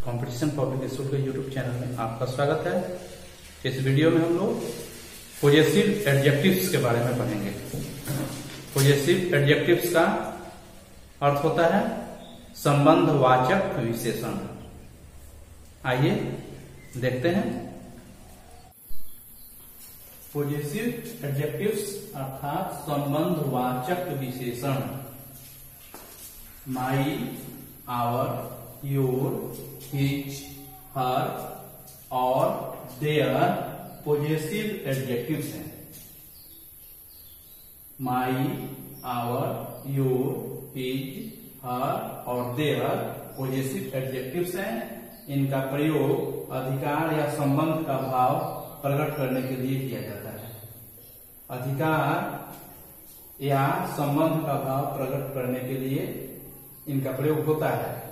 Competition public school के YouTube channel में आपका स्वागत है। इस वीडियो में हम लोग पॉजेसिव एडजेक्टिव्स के बारे में पढ़ेंगे। पॉजेसिव एडजेक्टिव्स का अर्थ होता है संबंधवाचक विशेषण। आइए देखते हैं। पॉजेसिव एडजेक्टिव्स अर्थात संबंधवाचक विशेषण। माई, आवर, योर, हिज, हर और देयर पॉजेसिव एडजेक्टिव्स हैं। माई, आवर, योर, हिज, हर और देयर पॉजेसिव एडजेक्टिव्स हैं। इनका प्रयोग अधिकार या संबंध का भाव प्रकट करने के लिए किया जाता है। अधिकार या संबंध का भाव प्रकट करने के लिए इनका प्रयोग होता है।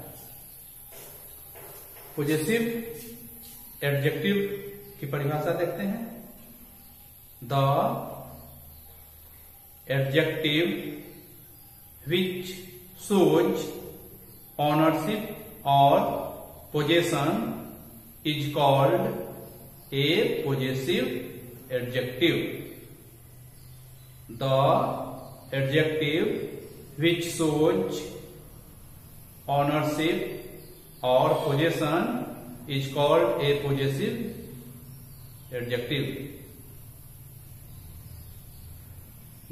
पॉजेसिव एडजेक्टिव की परिभाषा देखते हैं। The adjective which shows ownership और possession is called a possessive adjective. The adjective which shows ownership और possession is called a possessive adjective.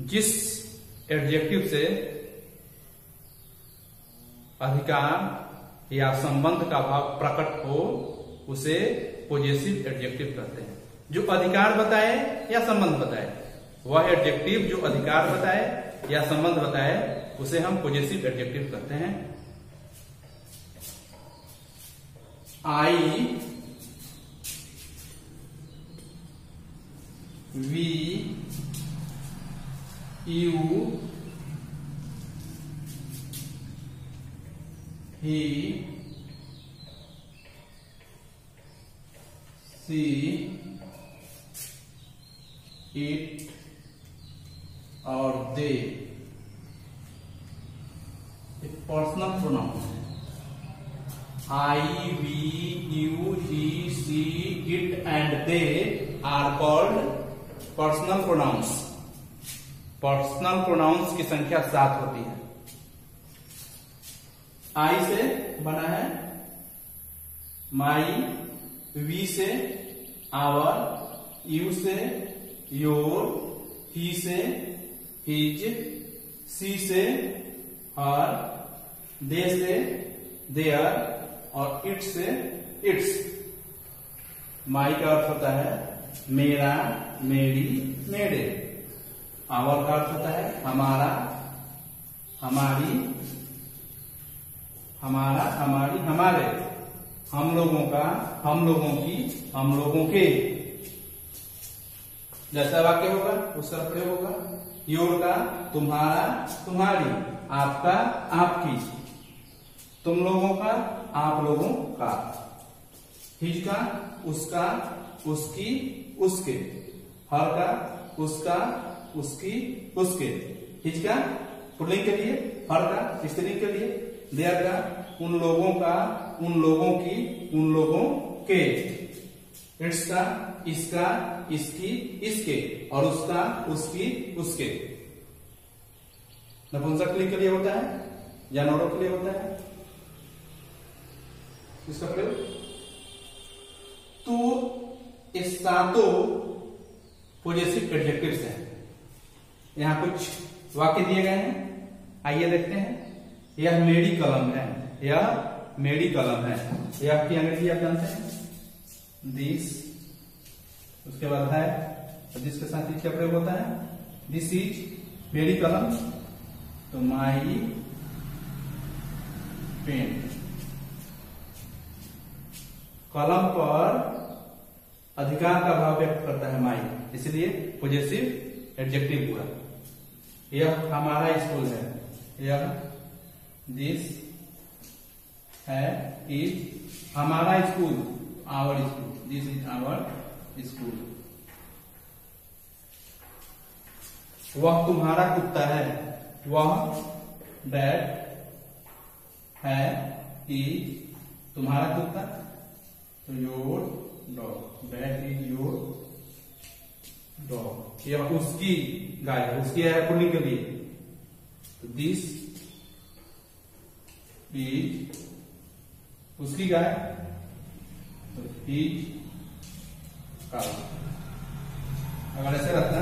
जिस एडजेक्टिव से अधिकार या संबंध का भाव प्रकट हो उसे पॉजेसिव एडजेक्टिव कहते हैं। जो अधिकार बताए या संबंध बताए, वह एडजेक्टिव जो अधिकार बताए या संबंध बताए उसे हम पॉजेसिव एडजेक्टिव कहते हैं। I, we, you, he, she, it और they एक पर्सनल प्रोनाउन है। I, we, you, he, she, it and they are called personal pronouns। Personal pronouns की संख्या 7 होती है। I से बना है माई, we से आवर, you से योर, he से हिज, she से हर, they से देयर और इट से इट्स। माई का अर्थ होता है मेरा, मेरी, मेरे। आवर का अर्थ होता है हमारा, हमारी, हमारा, हमारी, हमारे। हम लोगों का, हम लोगों की, हम लोगों के। जैसा वाक्य होगा उसका प्रयोग होगा। योर का तुम्हारा, तुम्हारी। आपका, आपकी। तुम लोगों का, आप लोगों का। हिज का उसका, उसकी, उसके। हर का उसका, उसकी, उसके। हिज का पुल्लिंग के लिए, हर का स्त्रीलिंग के लिए, देयर का उन लोगों का, उन लोगों की, उन लोगों के। इट्स का इसका, इसकी, इसके और उसका, उसकी, उसके। नपुंसकलिंग के लिए होता है, जानवरों के लिए होता है इसका प्रयोग। तो इस सातों पॉजेसिव एडजेक्टिव्स हैं। यहां कुछ वाक्य दिए गए हैं, आइए देखते हैं। यह मेरी कलम है, यह मेरी कलम है। यह की अंग्रेजी आप जानते हैं दिस। उसके बाद है, जिसके साथ इसका प्रयोग होता है दिस इज मेरी कलम, तो माई पेन। कलम पर अधिकार का भाव व्यक्त करता है माई, इसलिए पॉजेसिव एडजेक्टिव हुआ। यह हमारा स्कूल है, यह दिस है इज हमारा school, our school, this is our school. वह तुम्हारा कुत्ता है, वह दैट है, इज, तुम्हारा कुत्ता, तो your dog, that is your dog. या उसकी गाय है, उसकी है पुल्लिंग के लिए, तो दिस इज उसकी गाय, तो इज काऊ। अगर ऐसे रहता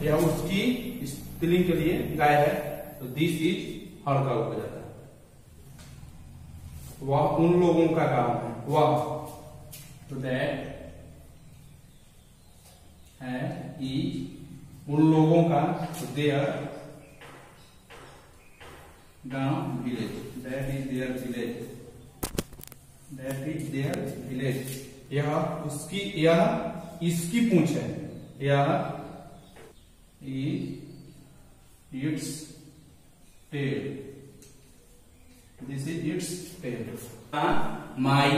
या उसकी स्त्रीलिंग के लिए गाय है, तो दिस इज हर काऊ हो जाता है। वह उन लोगों का काम है, वह, तो दैट है इज उन लोगों का, तो देयर गांव village, that is their village, that is their village. यह उसकी, यह इसकी पूंछ है, यह is its tail, this is its tail. My,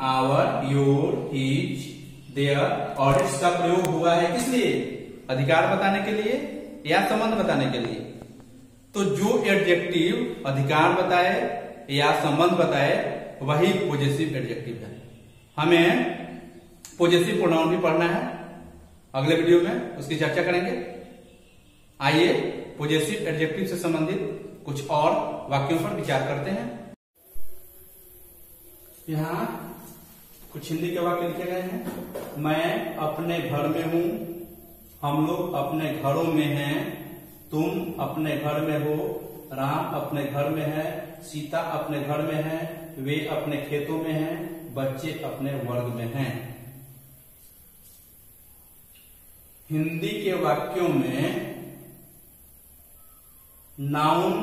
our, your, his, their और इट्स का प्रयोग हुआ है किस लिए? अधिकार बताने के लिए या संबंध बताने के लिए। तो जो एडजेक्टिव अधिकार बताए या संबंध बताए वही पॉजिटिव एडजेक्टिव है। हमें पॉजिटिव प्रोनाउन भी पढ़ना है, अगले वीडियो में उसकी चर्चा करेंगे। आइए पॉजिटिव एडजेक्टिव से संबंधित कुछ और वाक्यों पर विचार करते हैं। यहाँ कुछ हिंदी के वाक्य लिखे गए हैं। मैं अपने घर में हूं, हम लोग अपने घरों में हैं, तुम अपने घर में हो, राम अपने घर में है, सीता अपने घर में है, वे अपने खेतों में हैं, बच्चे अपने वर्ग में हैं। हिंदी के वाक्यों में नाउन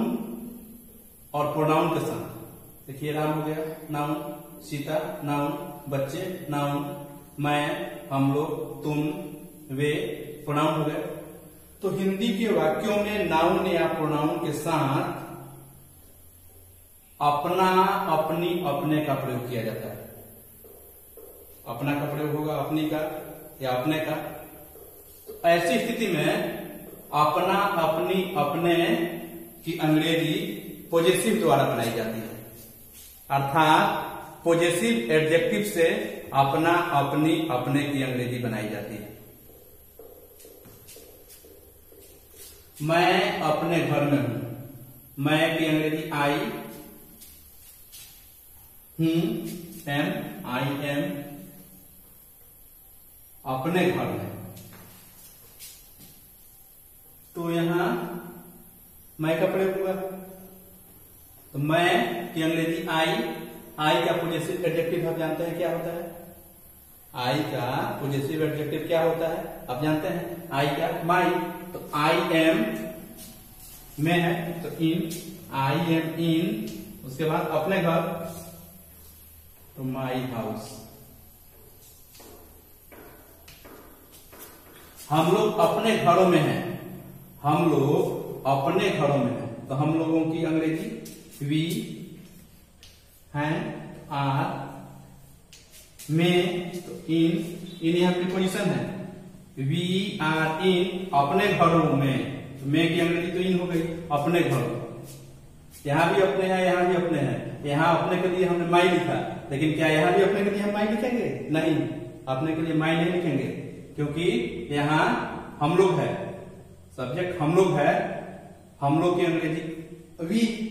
और प्रोनाउन के साथ, देखिए राम हो गया नाउन, सीता नाउन, बच्चे नाउन, मैं, हम लोग, तुम, वे प्रोनाउन हो गए। तो हिंदी के वाक्यों में नाउन या प्रोनाउन के साथ अपना, अपनी, अपने का प्रयोग किया जाता है। अपना का प्रयोग होगा अपनी का या अपने का। तो ऐसी स्थिति में अपना, अपनी, अपने की अंग्रेजी पॉजिटिव द्वारा बनाई जाती है। अर्थात पॉजिटिव एडजेक्टिव से अपना, अपनी, अपने की अंग्रेजी बनाई जाती है। मैं अपने घर में हूं, मैं की अंग्रेजी आई, एम, आई एम, अपने घर में। तो यहां मैं का प्रयोग हुआ, तो मैं की अंग्रेजी आई का पॉजिटिव एडजेक्टिव आप जानते हैं क्या होता है? आई का पॉजिटिव एडजेक्टिव क्या होता है आप जानते हैं? आई का माई, तो आई एम में है, तो इन, आई एम इन, उसके बाद अपने घर, तो माई हाउस। हम लोग अपने घरों में हैं, हम लोग अपने घरों में हैं, तो हम लोगों की अंग्रेजी वी हैं, आर, में, तो इन यहाँ प्रीपोजिशन है, वी आर इन अपने घरों में, तो में की अंग्रेजी तो इन हो गई, अपने घरों। यहाँ भी अपने हैं, यहाँ भी अपने हैं। यहाँ अपने के लिए हमने माई लिखा, लेकिन क्या यहाँ भी अपने के लिए हम माई लिखेंगे? नहीं, अपने के लिए माई नहीं लिखेंगे, क्योंकि यहाँ हम लोग है, सब्जेक्ट हम लोग है, हम लोग की अंग्रेजी वी,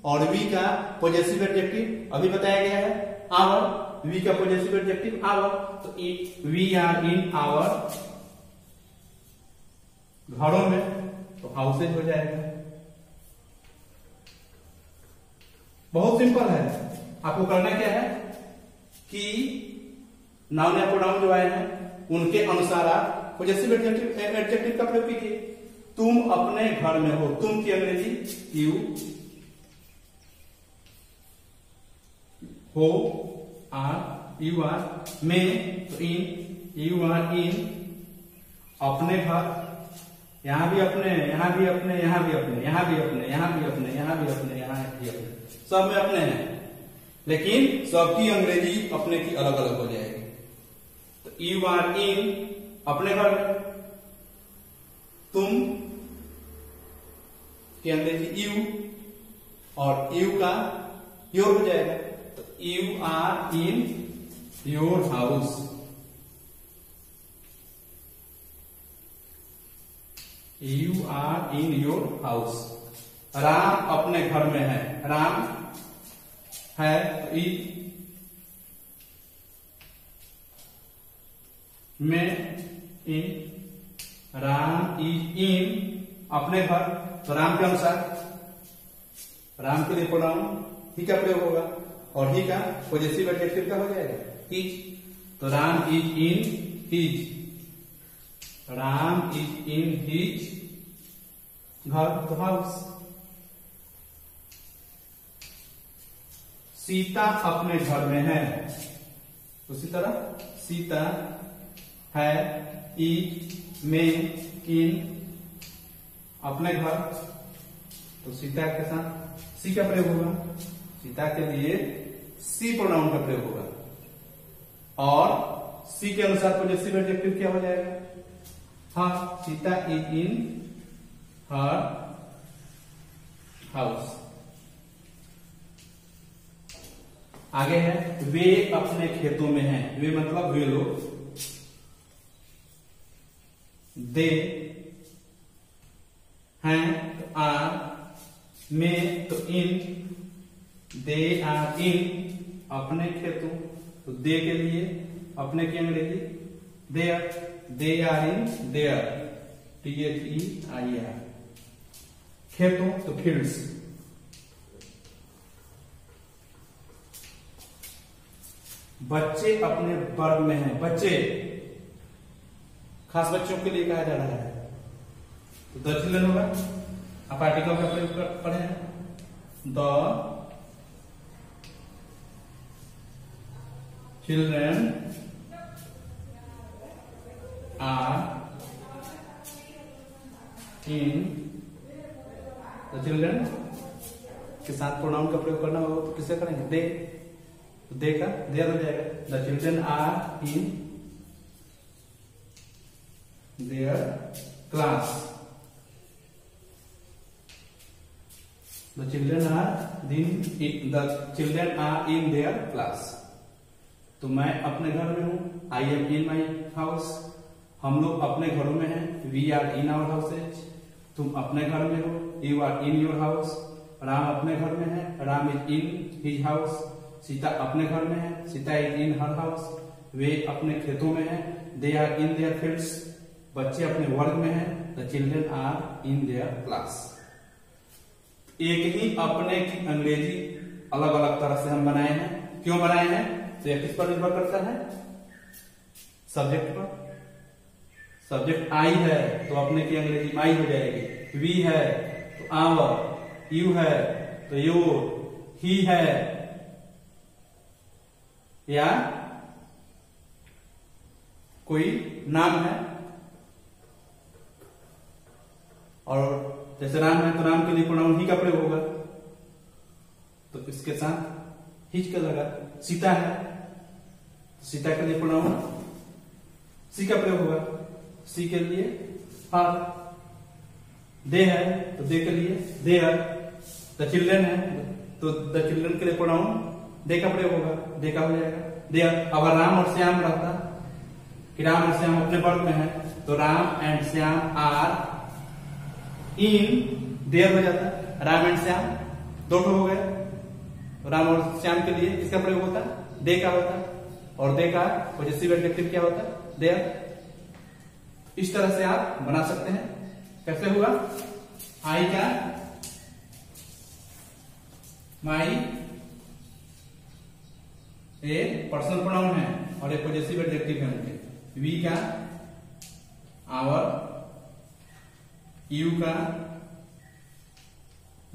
और वी का पॉजिटिव एडजेक्टिव अभी बताया गया है आवर, वी का पॉजिटिव एडजेक्टिव आवर, तो वी आर इन आवर घरों में, तो हाउसेज हो जाएगा। बहुत सिंपल है। आपको करना क्या है कि नाउन या प्रोनाउन जो आए हैं उनके अनुसार आप पॉजिटिव एडजेक्टिव का प्रयोग कीजिए। तुम अपने घर में हो, तुम की अंग्रेजी यू, हो, आर, यू आर, में, तो इन, यू आर इन, अपने घर, यहां भी अपने, यहां भी अपने, यहां भी अपने, यहां भी अपने, यहां भी अपने, यहां भी अपने, यहां भी अपने, सब में अपने हैं, लेकिन सबकी अंग्रेजी अपने की अलग अलग हो जाएगी। तो यू आर इन अपने घर में, तुम की अंग्रेजी यू, और यू का योर हो जाएगा, तो you are in your house. You are in your house. Ram अपने घर में है। राम है तो ई में इन। राम इज इन अपने घर, तो राम के अनुसार राम के लिए प्रोनाउन ही का प्रयोग होगा और ही का पॉजिटिव एडजेक्टिव का हो जाएगा हिज। तो Ram is in his. Ram is in his घर, तो हाउस। सीता अपने घर में है। उसी तरह सीता है इज में इन अपने घर, तो सीता के साथ सी का प्रयोग होगा। सीता के लिए सी प्रोनाउन का प्रयोग होगा और सी के अनुसार पॉजिटिव एडजेक्टिव क्या हो जाएगा? हाँ, Sita is in her house. आगे है वे अपने खेतों में हैं। वे मतलब वे लोग। दे हैं तो आर, में तो इन। दे आर इन अपने खेतों, तो दे के लिए अपने की अंग्रेजी their. They are in their, THEIR। खेतों तो फील्ड्स। बच्चे अपने वर्ग में हैं। बच्चे खास बच्चों के लिए कहा जा रहा है, तो द चिल्ड्रन होगा। आप आर्टिकल का प्रयोग पढ़े हैं। The children are in. The children के साथ प्रोनाउन का प्रयोग करना होगा तो किसे करेंगे? दे। तो दे का देयर हो जाएगा। The children are in their class. The children are in their class. तो मैं अपने घर में हूं। I am in my house. हम लोग अपने घरों में हैं। We are in our houses. तुम अपने घर में हो। You are in your house. Ram अपने घर में है। Ram is in his house. Sita अपने घर में है। Sita is in her house. वे अपने खेतों में है। They are in their fields. बच्चे अपने वर्ग में हैं। The children are in their class. एक ही अपने की अंग्रेजी अलग अलग तरह से हम बनाए हैं। क्यों बनाए हैं? तो यह किस पर निर्भर करता है? सब्जेक्ट पर। सब्जेक्ट आई है तो अपने की अंग्रेजी माई हो जाएगी। वी है तो आवर। यू है तो योर। ही है या कोई नाम है, और जैसे राम है तो राम के लिए प्रोनाउन ही का प्रयोग होगा, तो इसके साथ हिज का लगा। सीता है तो सीता के लिए प्रोनाउन सी का प्रयोग होगा। सी के लिए हर। दे है तो दे के लिए देयर। द चिल्ड्रन है तो द चिल्ड्रन के लिए प्रोनाउन दे का प्रयोग होगा। दे का हो जाएगा देयर। अगर राम और श्याम रहता कि राम और श्याम अपने वर्ग में है तो Ram and Shyam are in their हो जाता। राम एंड श्याम दो ठो हो गए। राम और श्याम के लिए किसका प्रयोग होता? दे का होता। और दे का पॉजिटिव एडजेक्टिव क्या होता? देयर। इस तरह से आप बना सकते हैं। कैसे हुआ? आई का माई ए पर्सनल प्रोनाउन है और एक पॉजिटिव एडजेक्टिव है उनके। वी का आवर। यू का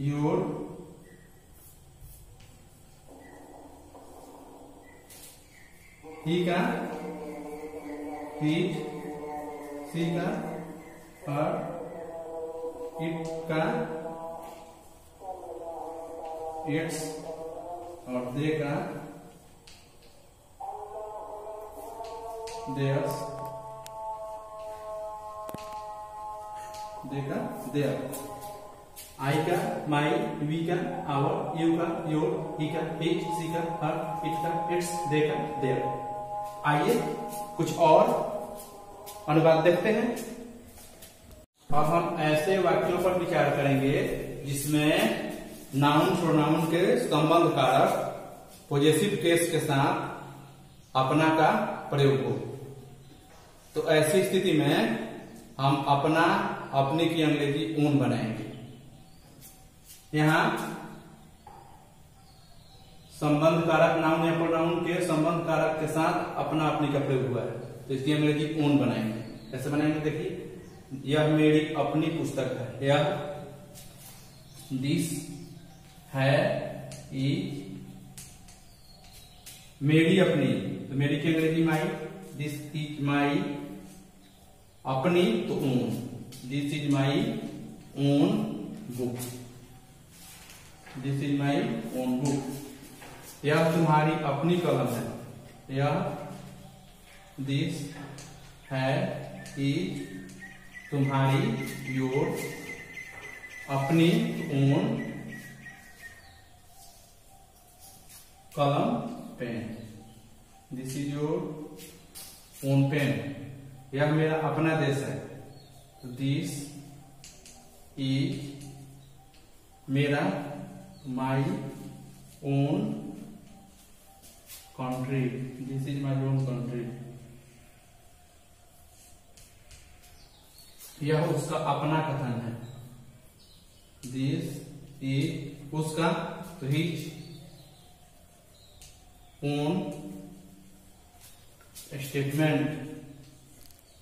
योर। ही का हिज। सी का हर। इट का इट्स। और दे का देयर्स। दे का देयर। आई का माई, वी का आवर, यू का योर, ही का हिज, सी का हर, इट का इट्स, दे का देयर। आइए कुछ और अनुवाद देखते हैं। अब हम ऐसे वाक्यों पर विचार करेंगे जिसमें नाउन प्रोनाउन के संबंध कारक पॉजेसिव केस के साथ अपना का प्रयोग हो। तो ऐसी स्थिति में हम अपना अपने की अंग्रेजी ओन बनाएंगे। यहां संबंध कारक नाउन या प्रोनाउन के संबंध कारक के साथ अपना अपनी का प्रयोग हुआ है, तो इसकी अंग्रेजी ओन बनाएंगे। कैसे बनाएंगे देखिए, यह मेरी अपनी पुस्तक है, यह दिस है इज मेरी अपनी, तो मेरी की अंग्रेजी माई, दिस इज माई, अपनी तो own, this is my own book, this is my own book. यह तुम्हारी अपनी कलम है, यह दिस है इज तुम्हारी योर अपनी ओन कलम pen, this is your own pen. यह मेरा अपना देश है, तो दिस इज मेरा my own country, this is my own country. यह उसका अपना कथन है, दिस इज उसका, तो his own statement,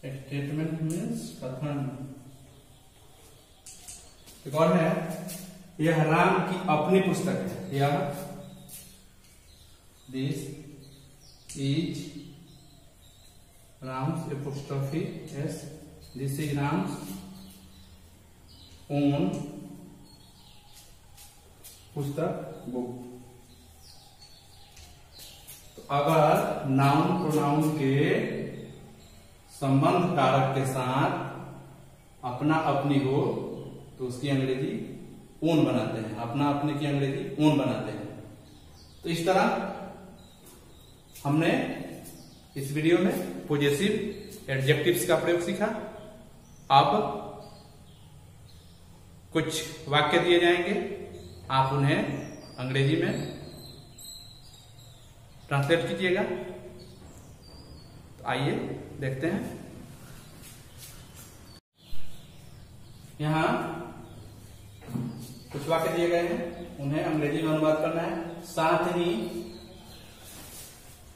statement means कथन। एक और है, यह राम की अपनी पुस्तक है, यह this is Ram's apostrophe S, this is Ram's own पुस्तक बुक। तो अगर नाउन प्रोनाउन के संबंध कारक के साथ अपना अपनी हो तो उसकी अंग्रेजी ओन बनाते हैं, अपना अपने की अंग्रेजी ओन बनाते हैं। तो इस तरह हमने इस वीडियो में पॉजेसिव एडजेक्टिव्स का प्रयोग सीखा। अब कुछ वाक्य दिए जाएंगे, आप उन्हें अंग्रेजी में ट्रांसलेट कीजिएगा। तो आइए देखते हैं। यहां कुछ वाक्य दिए गए हैं, उन्हें अंग्रेजी में अनुवाद करना है। साथ ही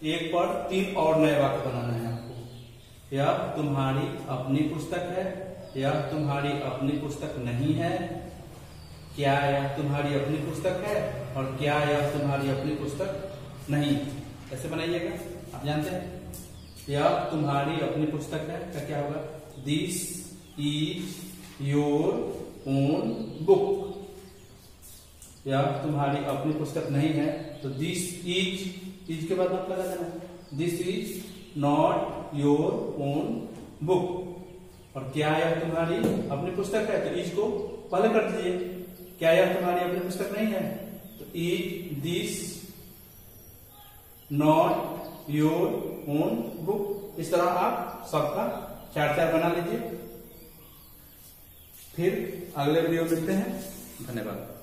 एक पर 3 और नए वाक्य बनाना है आपको। यह तुम्हारी अपनी पुस्तक है, यह तुम्हारी अपनी पुस्तक नहीं है, क्या यह तुम्हारी अपनी पुस्तक है, और क्या यह तुम्हारी अपनी पुस्तक नहीं। कैसे बनाइएगा आप जानते हैं। यह तुम्हारी अपनी पुस्तक है तो क्या होगा, this is your own book. यह तुम्हारी अपनी पुस्तक नहीं है तो दिस इज के बाद मत लगा देना, this is not your own book. और क्या यह तुम्हारी अपनी पुस्तक है तो इज को पहले कर दीजिए। क्या यह तुम्हारी अपनी पुस्तक नहीं है तो is this not your own book. इस तरह आप सबका 4 बना लीजिए। फिर अगले वीडियो मिलते हैं। धन्यवाद।